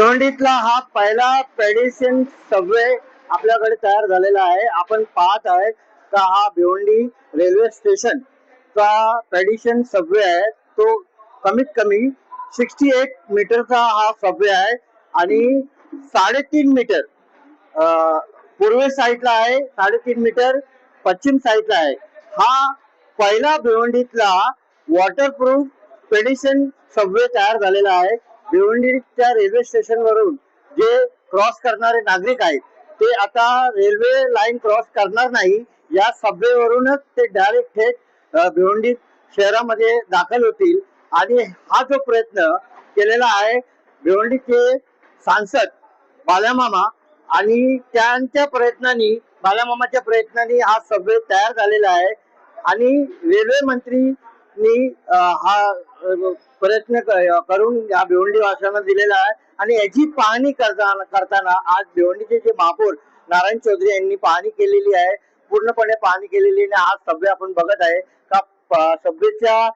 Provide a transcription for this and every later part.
भिवंडीतला हा पहिला prediction Subway आपल्याकडे तयार झालेला आहे. आपण पाहत आहे का हा भिवंडी रेल्वे स्टेशन चा पेडिशन सबवे आहे. तो कमीत कमी 68 मीटरचा हा सबवे आहे आणि 3.5 मीटर पूर्व साईडला आहे, 3.5 मीटर पश्चिम साईडला आहे. हा पहिला भिवंडीतला वॉटरप्रूफ पेडिशन सबवे तयार झालेला आहे. भिवंडीच्या रेल्वे स्टेशन वरून जे क्रॉस करणारे नागरिक आहेत ते आता रेल्वे लाईन क्रॉस करणार नाही, या सबवे वरूनच ते डायरेक्ट थेट भिवंडी शहरामध्ये दाखल होतील. आणि हा जो प्रयत्न केलेला आहे भिवंडीचे सांसद बालामामा आणि त्यांच्या प्रयत्नांनी, बालामामाच्या प्रयत्नांनी हा सबवे तयार झालेला आहे. आणि रेल्वे मंत्रीनी हा प्रयत्न करून या भिवंडी वासियांना दिलेला आहे. आणि याची पाहणी करताना आज भिवंडीचे जे महापौर नारायण चौधरी यांनी पाहणी केलेली आहे, पूर्णपणे पाहणी केलेली आहे. हा सबवे आपण बघत आहे का सबवेच्या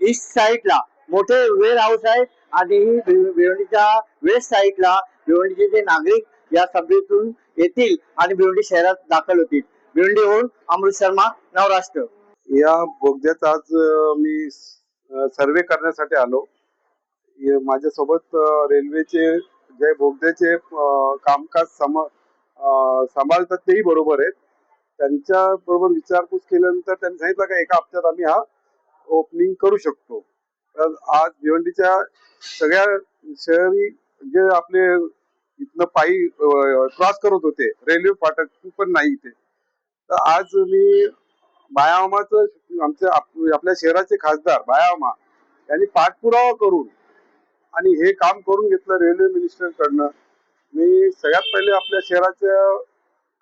ईस्ट साईडला मोठे वेअर हाऊस आहे आणि भिवंडीच्या वेस्ट साईडला भिवंडीचे जे नागरिक या सबवेतून येतील आणि भिवंडी शहरात दाखल होतील. भिवंडीहून अमृत शर्मा, नवराष्ट्र. या बोगद्याचा आज मी सर्वे करण्यासाठी आलो. माझ्यासोबत रेल्वेचे जे बोगद्याचे कामकाज सांभाळतात तेही बरोबर आहेत. त्यांच्या बरोबर विचारपूस केल्यानंतर त्यांनी सांगितलं का एका हप्त्यात आम्ही हा ओपनिंग करू शकतो. तर आज भिवंडीच्या सगळ्या शहरी जे आपले इथनं पायी क्रॉस करत होते, रेल्वे फाटक पण नाही इथे, तर आज मी बायामामाचं आपल्या शहराचे खासदार बायामामा यांनी पाठपुरावा करून आणि हे काम करून घेतलं रेल्वे मिनिस्टर कडनं. मी सगळ्यात पहिले आपल्या शहराच्या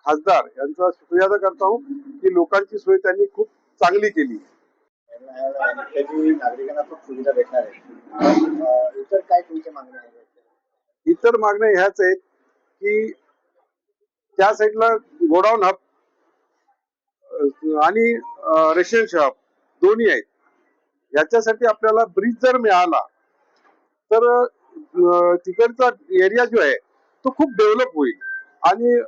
खासदार यांचा शुक्रिया करतो की लोकांची सोय त्यांनी खूप चांगली केली. नागरिकांना खूप सुविधा भेटणार आहे. इतर काय तुमच्या मागण्या आहेत? इतर मागण्या ह्याच आहेत की त्या साईडला गोडाऊन हब आणि रेशन शॉप दोन्ही आहेत. याच्यासाठी आपल्याला ब्रिज जर मिळाला तर तिकडचा एरिया जो आहे तो खूप डेव्हलप होईल आणि